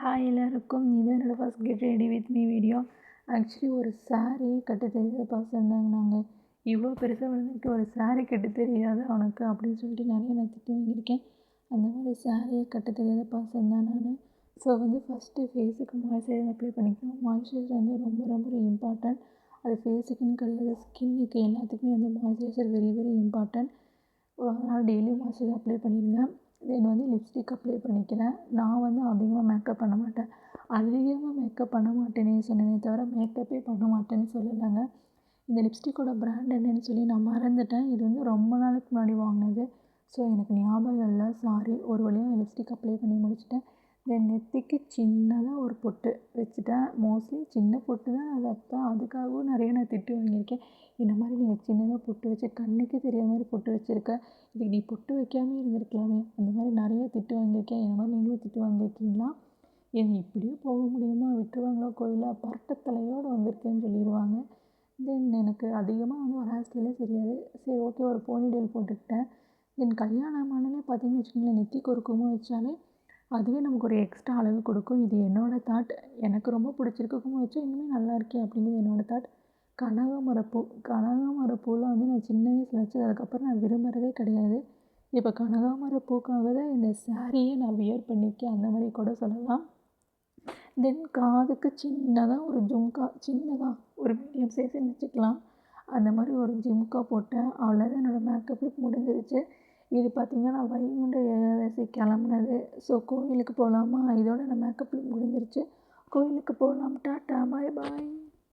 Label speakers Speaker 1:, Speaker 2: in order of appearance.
Speaker 1: Hi எல்லாருக்கும், இது என்னோட first get ready with me video. Actually ஒரு saree கட்ட தெரியாத பர்சன் தாங்க நாங்கள். இவ்வளோ பெருசாக வளர்ந்துட்டு ஒரு saree கட்ட தெரியாது அவனுக்கு அப்படின்னு சொல்லிட்டு நிறைய நான் திட்டு வாங்கியிருக்கேன். அந்த மாதிரி சாரியை கட்ட தெரியாத பர்சன் தான் நான். ஸோ ஃபஸ்ட்டு ஃபேஸுக்கு மாய்ஸ்சரைசர் அப்ளை பண்ணிக்கணும். மாய்ஸ்சரைசர் ரொம்ப ரொம்ப இம்பார்ட்டன்ட். அது ஃபேஸுக்குன்னு கிடையாது, ஸ்கின்னுக்கு எல்லாத்துக்குமே மாய்ஸ்சரைசர் வெரி வெரி இம்பார்ட்டன்ட். அதனால் டெய்லியும் மாய்ஸ்சரைசர் அப்ளை பண்ணிடுங்க. தென் லிப்ஸ்டிக் அப்ளை பண்ணிக்கிறேன். நான் அதிகமாக மேக்கப் பண்ண மாட்டேன். அதிகமாக மேக்கப் பண்ண மாட்டேனே சொன்னேனே தவிர மேக்கப்பே பண்ண மாட்டேன்னு சொல்லலைங்க. இந்த லிப்ஸ்டிக்கோட பிராண்ட் என்னன்னு சொல்லி நான் மறந்துட்டேன். இது ரொம்ப நாளைக்கு முன்னாடி வாங்கினது. ஸோ எனக்கு ஞாபகம் இல்லை, சாரி. ஒரு வழியாக லிப்ஸ்டிக் அப்ளை பண்ணி முடிச்சிட்டேன். தென் நெத்திக்கு சின்னதாக ஒரு பொட்டு வச்சுட்டேன். மோஸ்ட்லி சின்ன பொட்டு தான் நான் வைப்பேன். அதுக்காகவும் நிறைய நான் திட்டு வாங்கியிருக்கேன். இந்த மாதிரி நீங்கள் சின்னதாக பொட்டு வச்சு கண்ணுக்கே தெரியாத மாதிரி பொட்டு வச்சுருக்க, இதுக்கு நீ பொட்டு வைக்காமே இருந்திருக்கலாமே, அந்த மாதிரி நிறைய திட்டு வாங்கியிருக்கேன். இந்த மாதிரி நீங்களும் திட்டு வாங்கியிருக்கீங்களா? என்னை இப்படியே போக முடியுமா, விட்டுருவாங்களா கோயிலில், பரட்டத்தலையோடு வந்திருக்கேன்னு சொல்லிடுவாங்க. தென் எனக்கு அதிகமாக ஒரு ஹேர் ஸ்டைலே தெரியாது. சரி, ஓகே, ஒரு போனிடெயில் போட்டுக்கிட்டேன். தென் கல்யாணம் ஆனாலே பார்த்தீங்கன்னு வச்சுக்கோங்களேன், நெத்திக்கு ஒரு குங்குமம் வச்சாலே அதுவே நமக்கு ஒரு எக்ஸ்ட்ரா அழகு கொடுக்கும். இது என்னோடய தாட். எனக்கு ரொம்ப பிடிச்சிருக்கு. குங்குமம் வச்சா இன்னுமே நல்லா இருக்கே அப்படிங்கிறது என்னோடய தாட். கனகாமரப்பூ கனகாமரப்பூவில் நான் சின்ன வயசில் வச்சது. அதுக்கப்புறம் நான் விரும்புகிறதே கிடையாது. இப்போ கனகாமரப்பூக்காக தான் இந்த சாரியே நான் வியர் பண்ணியிருக்கேன், அந்த மாதிரி கூட சொல்லலாம். தென் காதுக்கு சின்னதாக ஒரு ஜும்கா, சின்னதாக ஒரு மீடியம் சைஸ்ன்னு வச்சுக்கலாம், அந்த மாதிரி ஒரு ஜிம்கா போட்டேன். அவ்வளோதான், என்னோடய மேக்கப் லுக் முடிஞ்சிருச்சு. இது பார்த்திங்கன்னா வைகுண்ட ஏகாதசி கிளம்புனது. ஸோ கோவிலுக்கு போகலாமா, இதோட நான் மேக்கப் லுக் முடிஞ்சிருச்சு. கோவிலுக்கு போகலாம். டாட்டா, பாய் பாய்.